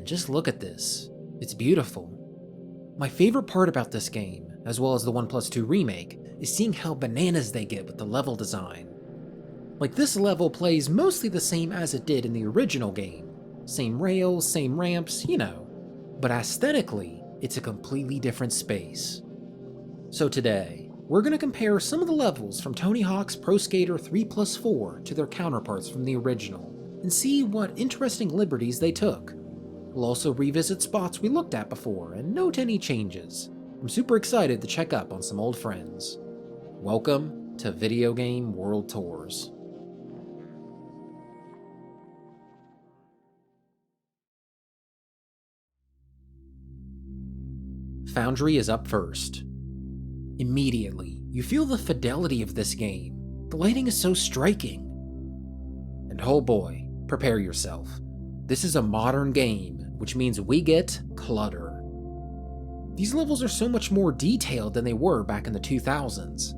Man, just look at this. It's beautiful. My favorite part about this game, as well as the 1+2 remake, is seeing how bananas they get with the level design. Like, this level plays mostly the same as it did in the original game. Same rails, same ramps, you know. But aesthetically, it's a completely different space. So today, we're going to compare some of the levels from Tony Hawk's Pro Skater 3+4 to their counterparts from the original, and see what interesting liberties they took. We'll also revisit spots we looked at before and note any changes. I'm super excited to check up on some old friends. Welcome to Video Game World Tours. Foundry is up first. Immediately, you feel the fidelity of this game. The lighting is so striking. And oh boy, prepare yourself. This is a modern game, which means we get clutter. These levels are so much more detailed than they were back in the 2000s.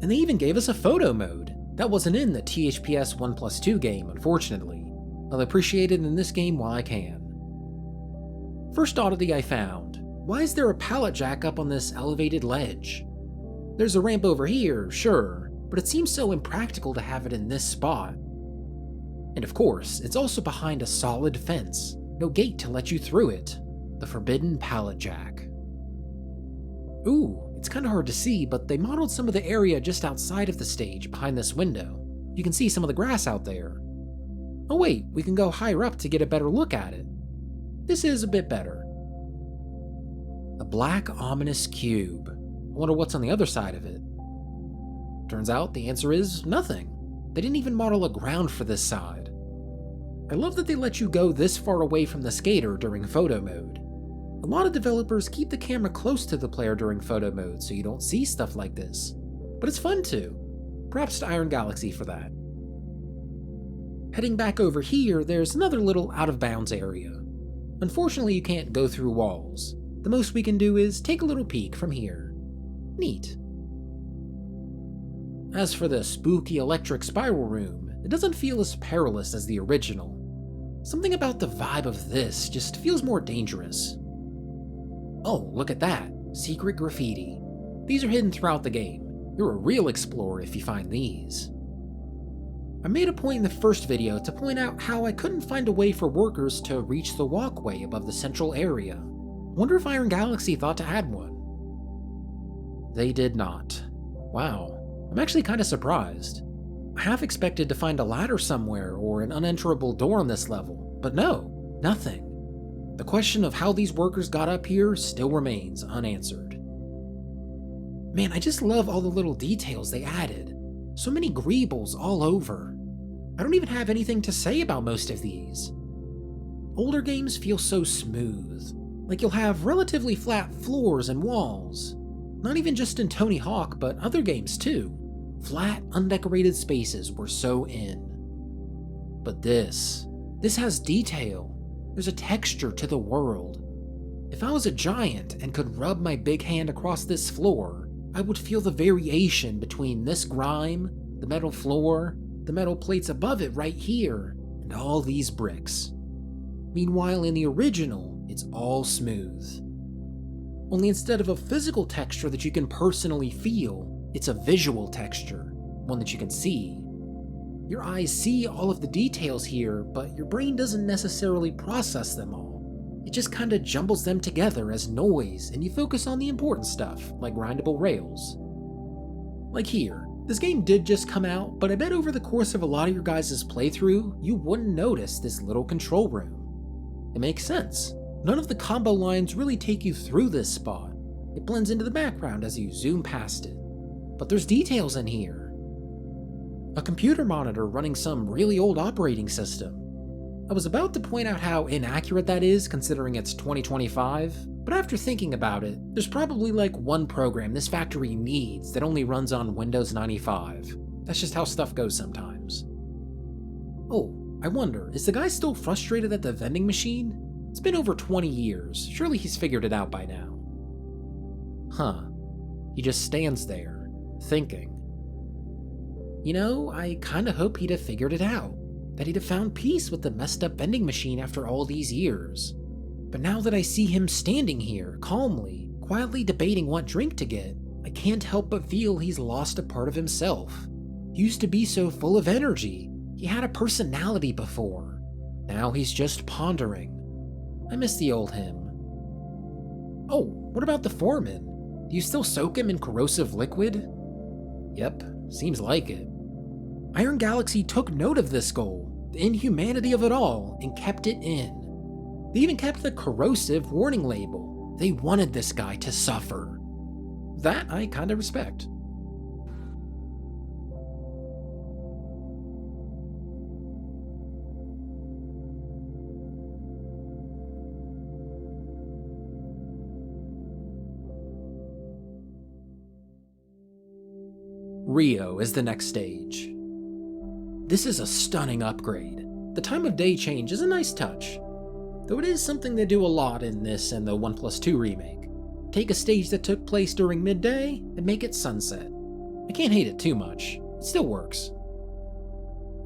And they even gave us a photo mode. That wasn't in the THPS 1+2 game, unfortunately. I'll appreciate it in this game while I can. First oddity I found. Why is there a pallet jack up on this elevated ledge? There's a ramp over here, sure, but it seems so impractical to have it in this spot. And of course, it's also behind a solid fence, no gate to let you through it. The forbidden pallet jack. Ooh, it's kinda hard to see, but they modeled some of the area just outside of the stage behind this window. You can see some of the grass out there. Oh wait, we can go higher up to get a better look at it. This is a bit better. A black ominous cube. I wonder what's on the other side of it. Turns out the answer is nothing. They didn't even model a ground for this side. I love that they let you go this far away from the skater during photo mode. A lot of developers keep the camera close to the player during photo mode so you don't see stuff like this. But it's fun too. Props to Iron Galaxy for that. Heading back over here, there's another little out of bounds area. Unfortunately, you can't go through walls. The most we can do is take a little peek from here. Neat. As for the spooky electric spiral room, it doesn't feel as perilous as the original. Something about the vibe of this just feels more dangerous. Oh, look at that. Secret graffiti. These are hidden throughout the game. You're a real explorer if you find these. I made a point in the first video to point out how I couldn't find a way for workers to reach the walkway above the central area. Wonder if Iron Galaxy thought to add one. They did not. Wow, I'm actually kinda surprised. I half expected to find a ladder somewhere or an unenterable door on this level, but no, nothing. The question of how these workers got up here still remains unanswered. Man, I just love all the little details they added. So many greebles all over. I don't even have anything to say about most of these. Older games feel so smooth. Like you'll have relatively flat floors and walls. Not even just in Tony Hawk, but other games too. Flat, undecorated spaces were so in. But this has detail. There's a texture to the world. If I was a giant and could rub my big hand across this floor, I would feel the variation between this grime, the metal floor, the metal plates above it right here, and all these bricks. Meanwhile, in the original, it's all smooth. Only instead of a physical texture that you can personally feel, it's a visual texture, one that you can see. Your eyes see all of the details here, but your brain doesn't necessarily process them all. It just kinda jumbles them together as noise, and you focus on the important stuff, like grindable rails. Like here, this game did just come out, but I bet over the course of a lot of your guys' playthrough, you wouldn't notice this little control room. It makes sense. None of the combo lines really take you through this spot. It blends into the background as you zoom past it. But there's details in here. A computer monitor running some really old operating system. I was about to point out how inaccurate that is considering it's 2025, but after thinking about it, there's probably like one program this factory needs that only runs on Windows 95. That's just how stuff goes sometimes. Oh, I wonder, is the guy still frustrated at the vending machine? It's been over 20 years, surely he's figured it out by now. Huh. He just stands there, thinking. You know, I kinda hope he'd have figured it out. That he'd have found peace with the messed up vending machine after all these years. But now that I see him standing here, calmly, quietly debating what drink to get, I can't help but feel he's lost a part of himself. He used to be so full of energy. He had a personality before. Now he's just pondering. I miss the old him. Oh, what about the foreman? Do you still soak him in corrosive liquid? Yep, seems like it. Iron Galaxy took note of this goal, the inhumanity of it all, and kept it in. They even kept the corrosive warning label. They wanted this guy to suffer. That I kinda respect. Rio is the next stage. This is a stunning upgrade. The time of day change is a nice touch, though it is something they do a lot in this and the 1+2 remake. Take a stage that took place during midday and make it sunset. I can't hate it too much, it still works.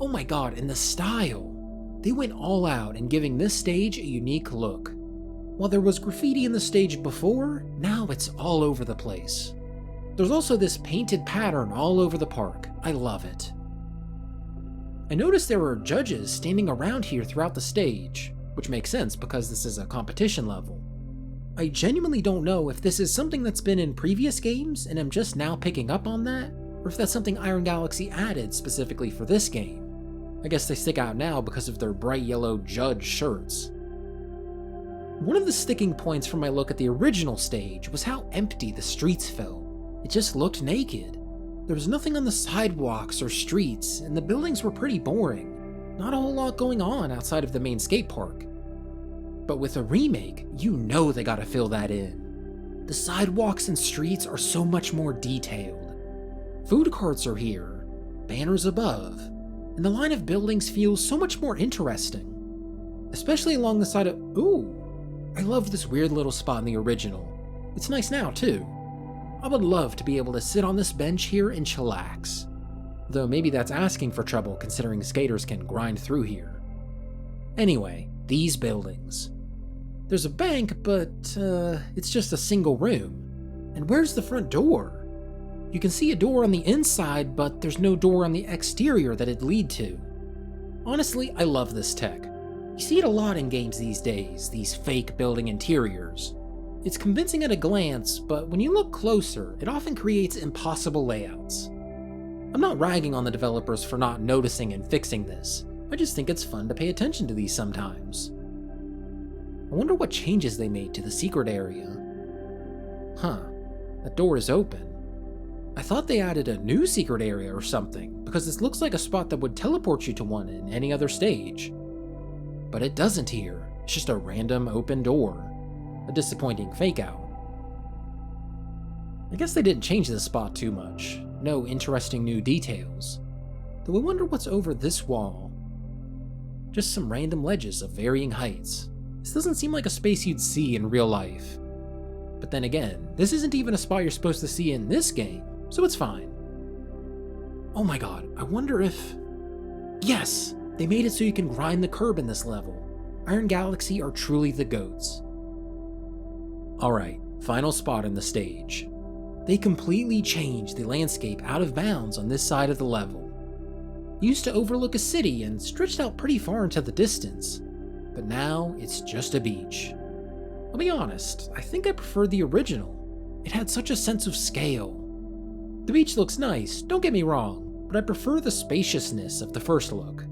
Oh my god, and the style! They went all out in giving this stage a unique look. While there was graffiti in the stage before, now it's all over the place. There's also this painted pattern all over the park. I love it. I noticed there were judges standing around here throughout the stage, which makes sense because this is a competition level. I genuinely don't know if this is something that's been in previous games and I'm just now picking up on that, or if that's something Iron Galaxy added specifically for this game. I guess they stick out now because of their bright yellow judge shirts. One of the sticking points from my look at the original stage was how empty the streets felt. It just looked naked. There was nothing on the sidewalks or streets, and the buildings were pretty boring. Not a whole lot going on outside of the main skate park. But with a remake, you know they gotta fill that in. The sidewalks and streets are so much more detailed. Food carts are here, banners above, and the line of buildings feels so much more interesting. Especially along the side of— ooh, I love this weird little spot in the original. It's nice now too. I would love to be able to sit on this bench here and chillax. Though maybe that's asking for trouble considering skaters can grind through here. Anyway, these buildings. There's a bank, but it's just a single room. And where's the front door? You can see a door on the inside, but there's no door on the exterior that it'd lead to. Honestly, I love this tech. You see it a lot in games these days, these fake building interiors. It's convincing at a glance, but when you look closer, it often creates impossible layouts. I'm not ragging on the developers for not noticing and fixing this. I just think it's fun to pay attention to these sometimes. I wonder what changes they made to the secret area. Huh, that door is open. I thought they added a new secret area or something, because this looks like a spot that would teleport you to one in any other stage. But it doesn't here, it's just a random open door. A disappointing fake out. I guess they didn't change this spot too much. No interesting new details. Though I wonder what's over this wall. Just some random ledges of varying heights. This doesn't seem like a space you'd see in real life. But then again, this isn't even a spot you're supposed to see in this game, so it's fine. Oh my god, I wonder if— yes! They made it so you can grind the curb in this level. Iron Galaxy are truly the GOATs. Alright, final spot in the stage. They completely changed the landscape out of bounds on this side of the level. It used to overlook a city and stretched out pretty far into the distance, but now it's just a beach. I'll be honest, I think I prefer the original. It had such a sense of scale. The beach looks nice, don't get me wrong, but I prefer the spaciousness of the first look.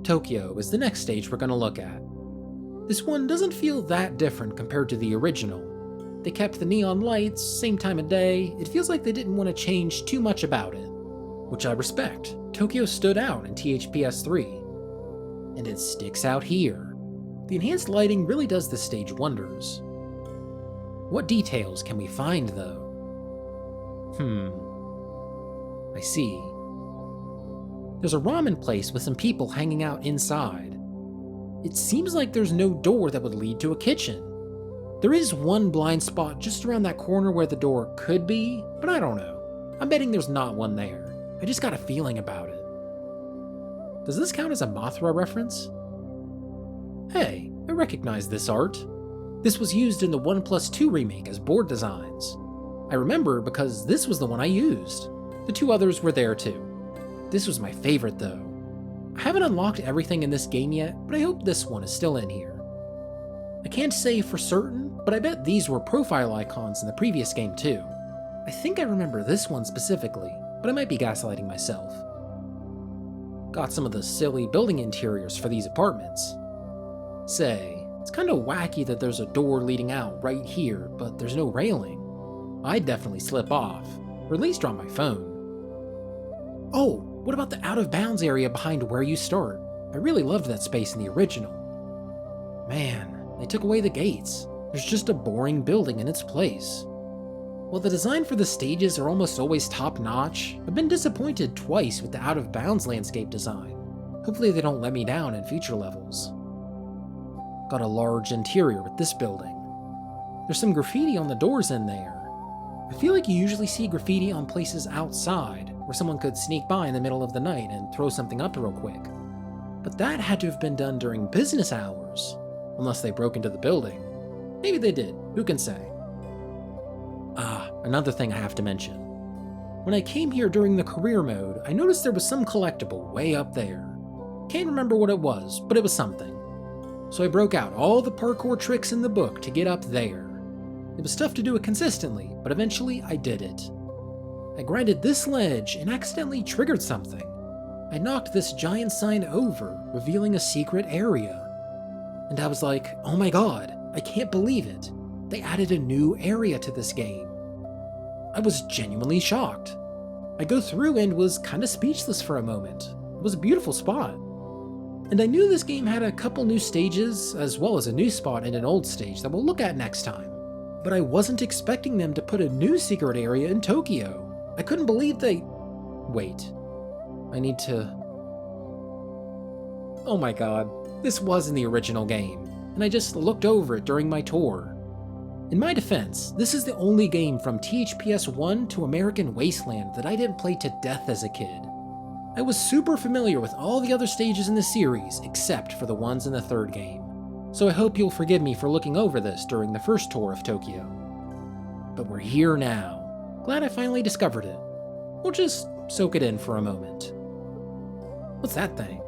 Tokyo is the next stage we're going to look at. This one doesn't feel that different compared to the original. They kept the neon lights, same time of day. It feels like they didn't want to change too much about it, which I respect. Tokyo stood out in THPS 3, and it sticks out here. The enhanced lighting really does this stage wonders. What details can we find though? I see. There's a ramen place with some people hanging out inside. It seems like there's no door that would lead to a kitchen. There is one blind spot just around that corner where the door could be, but I don't know. I'm betting there's not one there. I just got a feeling about it. Does this count as a Mothra reference? Hey, I recognize this art. This was used in the 1+2 remake as board designs. I remember because this was the one I used. The two others were there too. This was my favorite though. I haven't unlocked everything in this game yet, but I hope this one is still in here. I can't say for certain, but I bet these were profile icons in the previous game too. I think I remember this one specifically, but I might be gaslighting myself. Got some of the silly building interiors for these apartments. Say, it's kinda wacky that there's a door leading out right here, but there's no railing. I'd definitely slip off, or at least drop my phone. Oh, what about the out of bounds area behind where you start? I really loved that space in the original. Man, they took away the gates. There's just a boring building in its place. While the design for the stages are almost always top-notch, I've been disappointed twice with the out of bounds landscape design. Hopefully they don't let me down in future levels. Got a large interior with this building. There's some graffiti on the doors in there. I feel like you usually see graffiti on places outside, where someone could sneak by in the middle of the night and throw something up real quick. But that had to have been done during business hours, unless they broke into the building. Maybe they did, who can say? Another thing I have to mention. When I came here during the career mode, I noticed there was some collectible way up there. Can't remember what it was, but it was something. So I broke out all the parkour tricks in the book to get up there. It was tough to do it consistently, but eventually I did it. I grinded this ledge and accidentally triggered something. I knocked this giant sign over, revealing a secret area. And I was like, oh my god, I can't believe it. They added a new area to this game. I was genuinely shocked. I go through and was kinda speechless for a moment. It was a beautiful spot. And I knew this game had a couple new stages, as well as a new spot and an old stage that we'll look at next time. But I wasn't expecting them to put a new secret area in Tokyo. I couldn't believe they... Wait. I need to... Oh my god. This was in the original game, and I just looked over it during my tour. In my defense, this is the only game from THPS 1 to American Wasteland that I didn't play to death as a kid. I was super familiar with all the other stages in the series, except for the ones in the third game. So I hope you'll forgive me for looking over this during the first tour of Tokyo. But we're here now. Glad I finally discovered it. We'll just soak it in for a moment. What's that thing?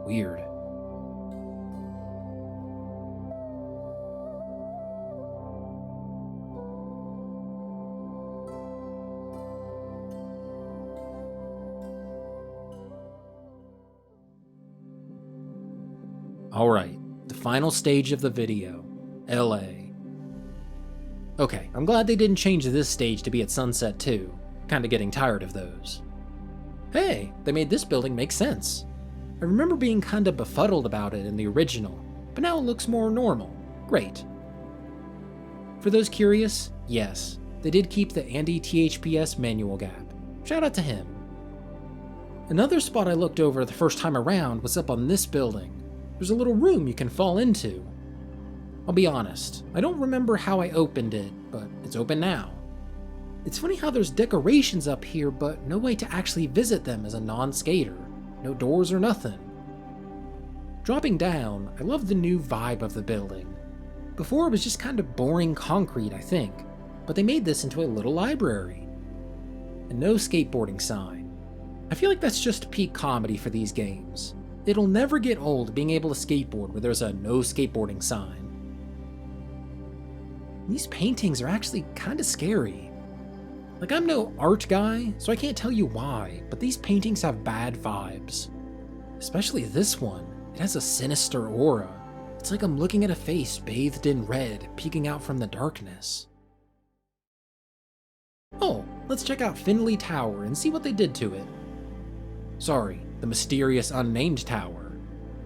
Weird. Alright, the final stage of the video, LA. Okay, I'm glad they didn't change this stage to be at sunset too. Kinda getting tired of those. Hey, they made this building make sense. I remember being kinda befuddled about it in the original, but now it looks more normal. Great. For those curious, yes, they did keep the Andy THPS manual gap. Shout out to him. Another spot I looked over the first time around was up on this building. There's a little room you can fall into. I'll be honest, I don't remember how I opened it, but it's open now. It's funny how there's decorations up here, but no way to actually visit them as a non-skater. No doors or nothing. Dropping down, I love the new vibe of the building. Before it was just kind of boring concrete, I think, but they made this into a little library. And no skateboarding sign. I feel like that's just peak comedy for these games. It'll never get old being able to skateboard where there's a no skateboarding sign. These paintings are actually kinda scary. Like, I'm no art guy, so I can't tell you why, but these paintings have bad vibes. Especially this one. It has a sinister aura. It's like I'm looking at a face bathed in red, peeking out from the darkness. Oh, let's check out Findlay Tower and see what they did to it. Sorry, the mysterious unnamed tower.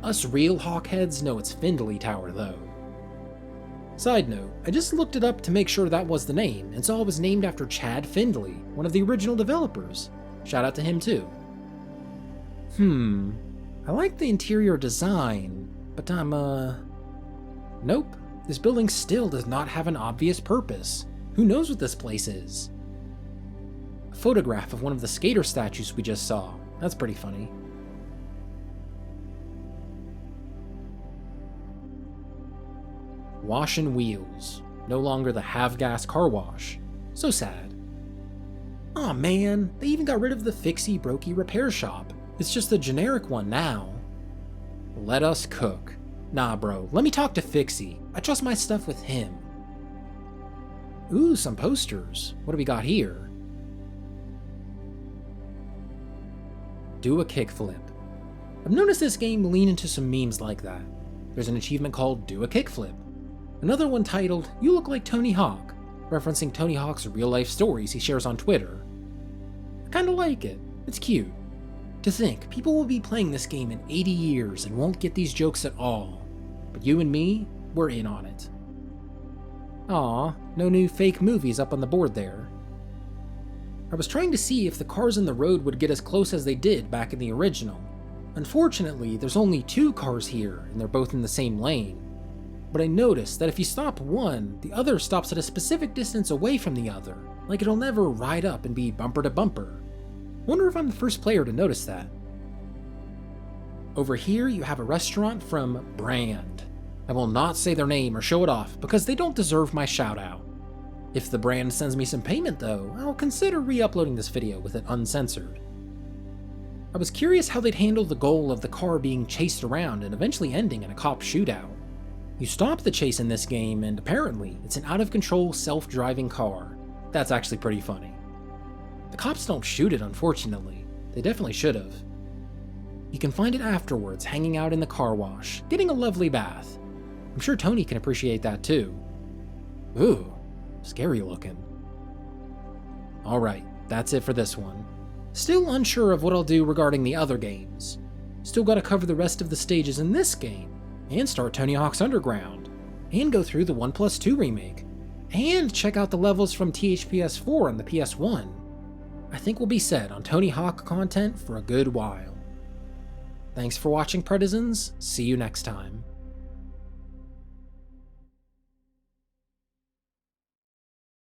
Us real hawkheads know it's Findlay Tower though. Side note, I just looked it up to make sure that was the name, and saw it was named after Chad Findlay, one of the original developers. Shout out to him too. I like the interior design, But nope. This building still does not have an obvious purpose. Who knows what this place is? A photograph of one of the skater statues we just saw. That's pretty funny. Wash and Wheels. No longer the have-gas car wash. So sad. Aw man, they even got rid of the fixie brokey repair shop. It's just the generic one now. Let us cook. Nah bro, let me talk to Fixie. I trust my stuff with him. Ooh, some posters. What do we got here? Do a kickflip. I've noticed this game lean into some memes like that. There's an achievement called Do a Kickflip. Another one titled, You Look Like Tony Hawk, referencing Tony Hawk's real-life stories he shares on Twitter. I kinda like it. It's cute. To think, people will be playing this game in 80 years and won't get these jokes at all. But you and me, we're in on it. Aw, no new fake movies up on the board there. I was trying to see if the cars in the road would get as close as they did back in the original. Unfortunately, there's only 2 cars here, and they're both in the same lane. But I noticed that if you stop one, the other stops at a specific distance away from the other, like it'll never ride up and be bumper to bumper. Wonder if I'm the first player to notice that. Over here, you have a restaurant from Brand. I will not say their name or show it off because they don't deserve my shout out. If the brand sends me some payment though, I'll consider re-uploading this video with it uncensored. I was curious how they'd handle the goal of the car being chased around and eventually ending in a cop shootout. You stop the chase in this game and apparently it's an out-of-control self-driving car. That's actually pretty funny. The cops don't shoot it, unfortunately. They definitely should have. You can find it afterwards hanging out in the car wash, getting a lovely bath. I'm sure Tony can appreciate that too. Ooh, scary looking. Alright, that's it for this one. Still unsure of what I'll do regarding the other games. Still gotta cover the rest of the stages in this game, and start Tony Hawk's Underground, and go through the 1+2 remake, and check out the levels from THPS 4 on the PS1. I think we'll be set on Tony Hawk content for a good while. Thanks for watching, Predizens. See you next time.